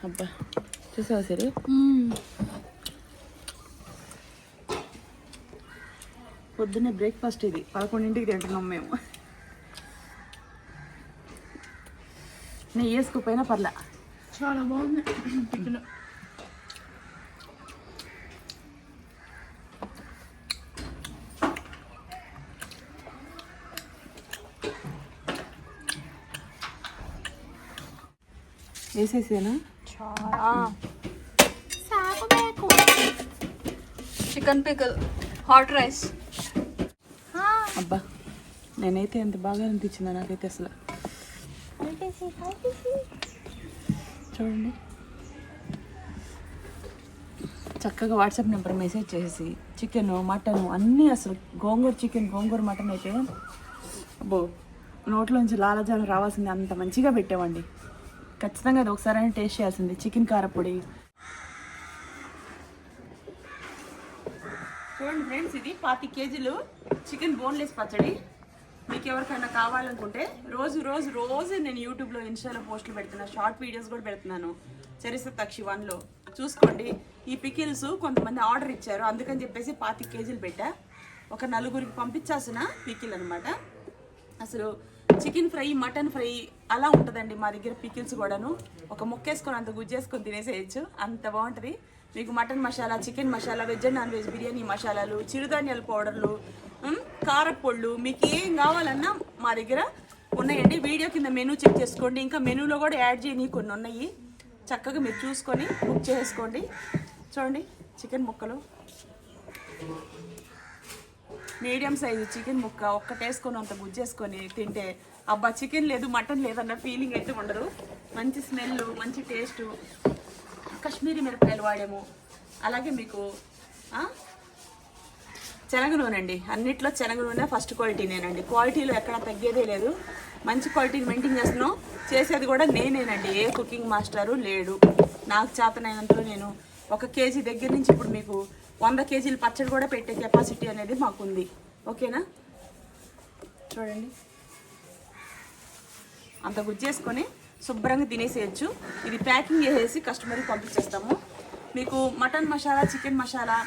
అబ్బా చూసావా సరే పొద్దున్నే బ్రేక్ఫాస్ట్ ఇది 11ంటికి తింటున్నాం మేము. నెయ్యి వేసుకోపోయినా పర్లే, చాలా బాగుంది టిఫిన్. వేసేసేనా చాలా చికెన్ పికల్, హాట్ రైస్. అబ్బా నేనైతే ఎంత బాగా అనిపించిందో నాకైతే అసలు. చూడండి చక్కగా వాట్సాప్ నెంబర్ మెసేజ్ చేసి చికెన్ మటన్ అన్నీ అసలు గోంగూర చికెన్ గోంగూర మటన్ అయితే అబ్బో నోట్లోంచి లాలజాలు రావాల్సింది, అంత మంచిగా పెట్టామండి. ఖచ్చితంగా అది ఒకసారి టేస్ట్ చేయాల్సింది. చికెన్ కారపొడి చూడండి ఫ్రెండ్స్, ఇది 25 కేజీలు చికెన్ బోన్లెస్ పచ్చడి. మీకు ఎవరికైనా కావాలనుకుంటే రోజు నేను యూట్యూబ్లో ఇన్స్టాలో పోస్టులు పెడుతున్నాను, షార్ట్ వీడియోస్ కూడా పెడుతున్నాను చరిత్ర తక్షి 1లో చూసుకోండి. ఈ పికిల్స్ కొంతమంది ఆర్డర్ ఇచ్చారు, అందుకని చెప్పేసి 25 కేజీలు పెట్టా. ఒక 4గురికి పంపించాల్సిన పికిల్ అనమాట. అసలు చికెన్ ఫ్రై మటన్ ఫ్రై అలా ఉంటుందండి మా దగ్గర పికిల్స్ కూడాను. ఒక ముక్కేసుకొని అంత గుజ్జేసుకొని తినేసేయచ్చు, అంత బాగుంటుంది. మీకు mutton masala, chicken masala, veg and non veg biryani మసాలాలు, చిరుధాన్యాల పౌడర్లు, కారపొళ్ళు, మీకు ఏం కావాలన్నా మా దగ్గర ఉన్నాయండి. వీడియో కింద మెనూ చెక్ చేసుకోండి, ఇంకా మెనూలో కూడా యాడ్ చేయని కొన్ని ఉన్నాయి. చక్కగా మీరు చూసుకొని బుక్ చేసుకోండి. చూడండి చికెన్ ముక్కలు, మీడియం సైజు చికెన్ ముక్క ఒక్కటి వేసుకొని అంత గుజ్జేసుకొని తింటే అబ్బా చికెన్ లేదు మటన్ లేదన్న ఫీలింగ్ అయితే ఉండదు. మంచి స్మెల్, మంచి టేస్టు. కాశ్మీరీ మిరపకాయలు వాడాము. అలాగే మీకు శనగ నూనె అండి, అన్నిట్లో శనగ నూనె ఫస్ట్ క్వాలిటీనేనండి. క్వాలిటీలో ఎక్కడ తగ్గేదే లేదు, మంచి క్వాలిటీని మెయింటైన్ చేస్తున్నాం. చేసేది కూడా నేనేనండి, ఏ కుకింగ్ మాస్టరు లేడు. నాకు చేతనైనంతలో నేను 1 కేజీ దగ్గర నుంచి ఇప్పుడు మీకు 100 కేజీల పచ్చడి కూడా పెట్టే కెపాసిటీ అనేది మాకుంది. ఓకేనా? చూడండి అంత గుజ్జేసుకొని శుభ్రంగా తినేసేయచ్చు. ఇది ప్యాకింగ్ చేసేసి కస్టమర్కి పంపించేస్తాము. మీకు mutton masala, chicken masala,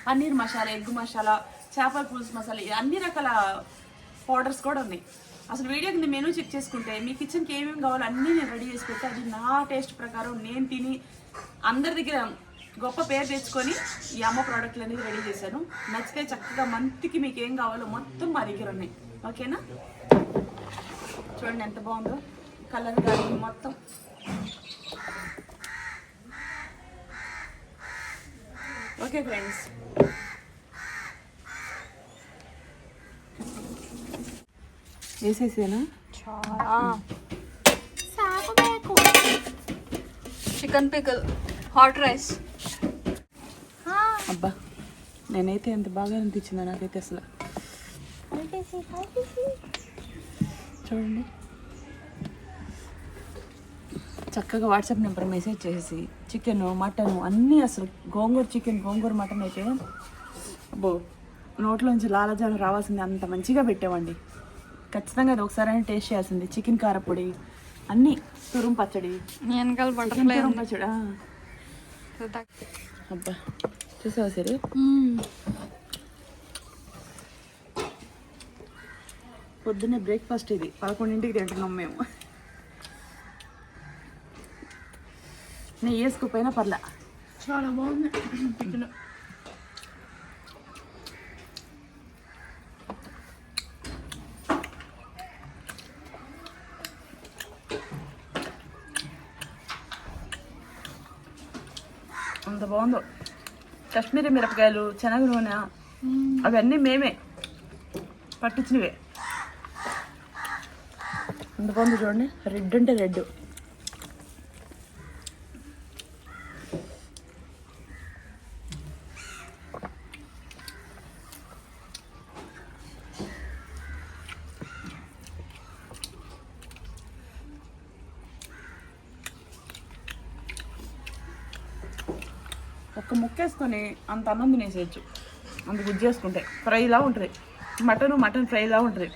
paneer masala, egg masala, చేపల పులుసు మసాలా, అన్ని రకాల పౌడర్స్ కూడా ఉన్నాయి. అసలు వీడియో కింద మెనూ చెక్ చేసుకుంటే మీ కిచెన్కి ఏమేమి కావాలో అన్నీ నేను రెడీ చేసి పెట్టి, అది నా టేస్ట్ ప్రకారం నేను తిని అందరి దగ్గర గొప్ప పేరు తెచ్చుకొని ఈ అమ్మ ప్రోడక్ట్లు అనేది రెడీ చేశాను. నచ్చితే చక్కగా మంత్కి మీకు ఏం కావాలో మొత్తం మా దగ్గర ఉన్నాయి. ఓకేనా? చూడండి ఎంత బాగుందో కలర్ కానీ మొత్తం. ఓకే ఫ్రెండ్స్, వేసేసేనా చాలా చికెన్ పికల్, హాట్ రైస్. అబ్బా నేనైతే ఎంత బాగా అనిపించిందో నాకైతే అసలు. చూడండి చక్కగా వాట్సాప్ నెంబర్ మెసేజ్ చేసి చికెన్ మటన్ అన్నీ అసలు గోంగూర చికెన్ గోంగూర మటన్ అయితే అబ్బో నోట్లోంచి లాలజాలు రావాల్సింది, అంత మంచిగా పెట్టామండి. ఖచ్చితంగా అది ఒకసారి టేస్ట్ చేయాల్సింది. చికెన్ కారపొడి అన్నీ, తురుము పచ్చడి, తురుము పచ్చడి. అబ్బా చూసావా సరే పొద్దున్నే బ్రేక్ఫాస్ట్ ఇది 11ంటికి తింటున్నాం మేము. నెయ్యి వేసుకోపోయినా పర్లే, చాలా బాగుంది టిఫిన్. అంత బాగుందో. కాశ్మీరీ మిరపకాయలు, శనగ నూనె అవన్నీ మేమే పట్టించినవే. అంత బాగుంది చూడండి, రెడ్ అంటే రెడ్. ఒక్క ముక్కేసుకొని అంత అన్నం తినేసేయచ్చు, అంత గుజ్జేసుకుంటే. ఫ్రైలా ఉంటుంది మటన్ ఫ్రైలా ఉంటుంది.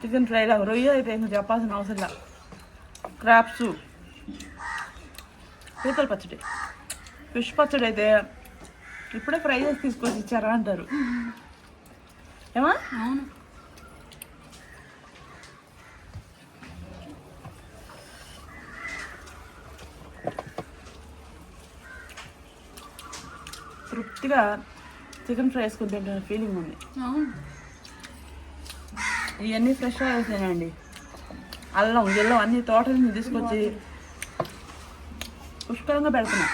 చికెన్ ఫ్రైలా, రొయ్య అయితే ఇంకా చెప్పాల్సిన అవసరం. క్రాప్స్ పీతల పచ్చడి. ఫిష్ పచ్చడి అయితే ఇప్పుడే ఫ్రై చేసి తీసుకొచ్చి ఇచ్చారా అంటారు ఏమా? అవును. తృప్తిగా చికెన్ ఫ్రై వేసుకుని తింటున్న ఫీలింగ్ ఉంది. అవును. ఇవన్నీ ఫ్రెష్గా వేసానండి. అల్లం గిల్లం అన్ని తోటల నుంచి తీసుకొచ్చి పుష్కలంగా పెడుతున్నా.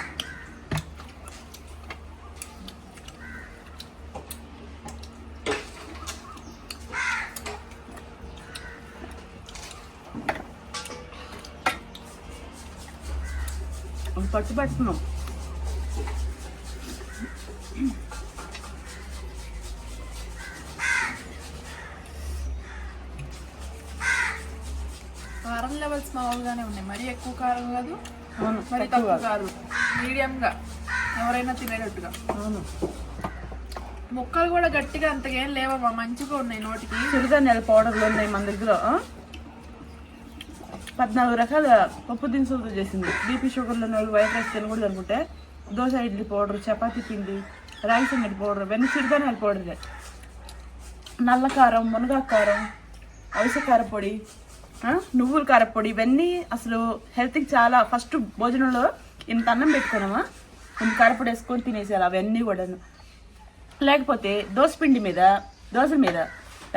పట్టు పెడుతున్నాం. కారం లెవెల్స్ మామూలుగానే ఉన్నాయి. మరీ ఎక్కువ కారం కాదు, అవును, మరి తక్కువ కాదు, మీడియంగా ఎవరైనా తినేటట్టుగా. అవును. ముక్కలు కూడా గట్టిగా అంతగా ఏం లేవమ్మా, మంచిగా ఉన్నాయి నోటికి. చిరుధాన్యాల పౌడర్లు ఉన్నాయి మన దగ్గర. 14 రకాల పప్పు దినుసులతో చేసింది. బీపీ షుగర్లు ఉన్న వాళ్ళు వైట్ రైస్ తినకూడదు అనుకుంటే దోశ ఇడ్లీ పౌడర్, చపాతీ పిండి, రాగి సంగటి పౌడర్, ఇవన్నీ చిరుధాన్యాల పౌడర్లే. నల్ల కారం, మునగాకు కారం, అవిసె కారపొడి, నువ్వుల కారపొడి, ఇవన్నీ అసలు హెల్త్కి చాలా. ఫస్ట్ భోజనంలో ఇంత అన్నం పెట్టుకున్నామా, కొంత కారపొడి వేసుకొని తినేసేయాలి అవన్నీ కూడాను. లేకపోతే దోసపిండి మీద, దోశల మీద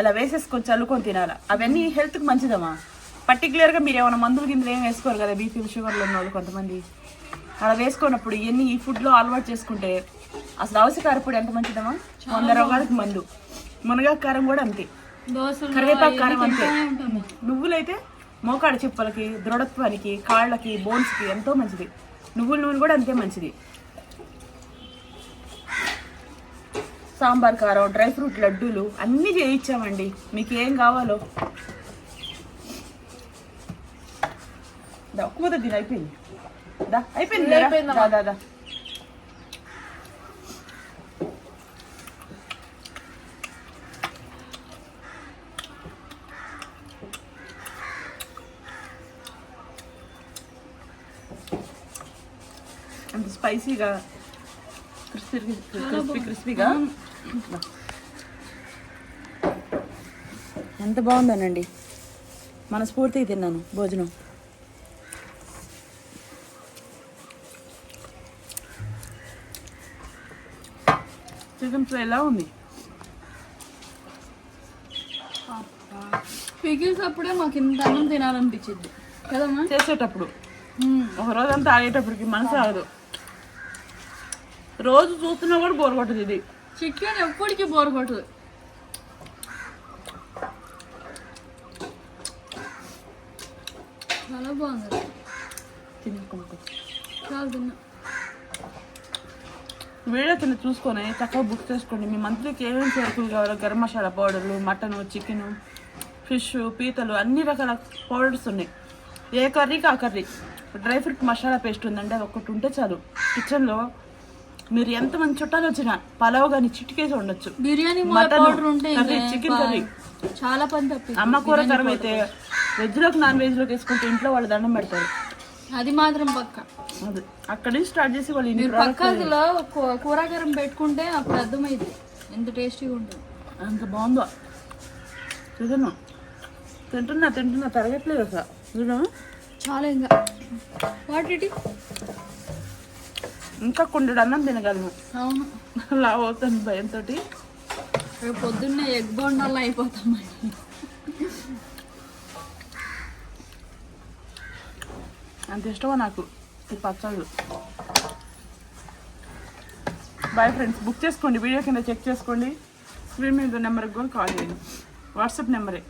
ఇలా వేసేసుకొని చల్లుకొని తినాలి. అవన్నీ హెల్త్కి మంచిదమ్మా. పర్టికులర్గా మీరు ఏమైనా మందులు గిందులు ఏం వేసుకోరు కదా, బీపీ షుగర్లు ఉన్న వాళ్ళు కొంతమంది. అలా వేసుకున్నప్పుడు ఇవన్నీ ఈ ఫుడ్లో అలవాటు చేసుకుంటే అసలు అవిసె కారపొడి ఎంత మంచిదమ్మా, 100 రోగాలకు మందు. మునగాకు కారం కూడా అంతే, కరివేపాకు కారం అంతే. నువ్వులైతే మోకాడు చిప్పలకి, దృఢత్వానికి, కాళ్ళకి, బోన్స్కి ఎంతో మంచిది. నువ్వుల నూనె కూడా అంతే మంచిది. సాంబార్ కారం, డ్రై ఫ్రూట్ లడ్డూలు అన్నీ చేయించామండి. మీకు ఏం కావాలో ఒక్క దీని అయిపోయింది. అయిపోయింది దాదా. అంత స్పైసీగా, క్రిస్పీగా ఎంత బాగుందోనండి. మనస్ఫూర్తిగా తిన్నాను భోజనం. చికెన్ ఫ్రై ఎలా ఉంది? పిగిల్స్ అప్పుడే మాకు ఇంత అన్నం తినాలనిపించింది కదమ్మా. చేసేటప్పుడు ఒక రోజంతా ఆగేటప్పటికి మనసు ఆగదు. రోజు చూస్తున్నా కూడా బోర్ కొట్టదు. ఇది చికెన్ ఎప్పటికీ బోర్ కొట్టదు. చాలా బాగుంది. చాలా తిన్నా. వీడియో కింద చూసుకొని చక్కగా బుక్ చేసుకోండి. మీ మంత్లీకి ఏమేమి సరుకులు కావాలో, గరం మసాలా పౌడర్లు, మటను, చికెను, ఫిష్, పీతలు, అన్ని రకాల పౌడర్స్ ఉన్నాయి. ఏ కర్రీకి ఆ curry. Dry fruit masala paste ఉందంటే అది ఒకటి ఉంటే చాలు. కిచెన్లో మీరు ఎంతమంది చుట్టాలు వచ్చినా పలావ్ కానీ చిటికేసి ఉండొచ్చు. బిర్యానీ కర్రీ, చికెన్ కర్రీ చాలా పని తప్పి. అమ్మ కూర కర్రీ అయితే వెజ్లోకి నాన్ వెజ్లోకి వేసుకుంటే ఇంట్లో వాళ్ళు దండం పెడతారు. అది మాత్రం పక్క. అది అక్కడి నుంచి స్టార్ట్ చేసి వాళ్ళు పక్కలో కూరగారం పెట్టుకుంటే అప్పుడు అర్థమైంది ఎంత టేస్టీగా ఉంటుంది. అంత బాగుందో. చూడను తింటున్నా తరగట్లేదు అసలు. చాలా ఇంకా వాటి ఇంకా కొండడు అన్నం తినగలను. అవును, లావ్ అవుతాను భయంతో. రేపు పొద్దున్నే ఎగ్ బొండాలు అయిపోతాం. అంత ఇష్టమా నాకు ఈ పచ్చళ్ళు. Bye friends. బుక్ చేసుకోండి, వీడియో కింద చెక్ చేసుకోండి. స్క్రీన్ మీద నెంబర్కి కూడా కాల్ చేయండి, వాట్సాప్ నెంబరే.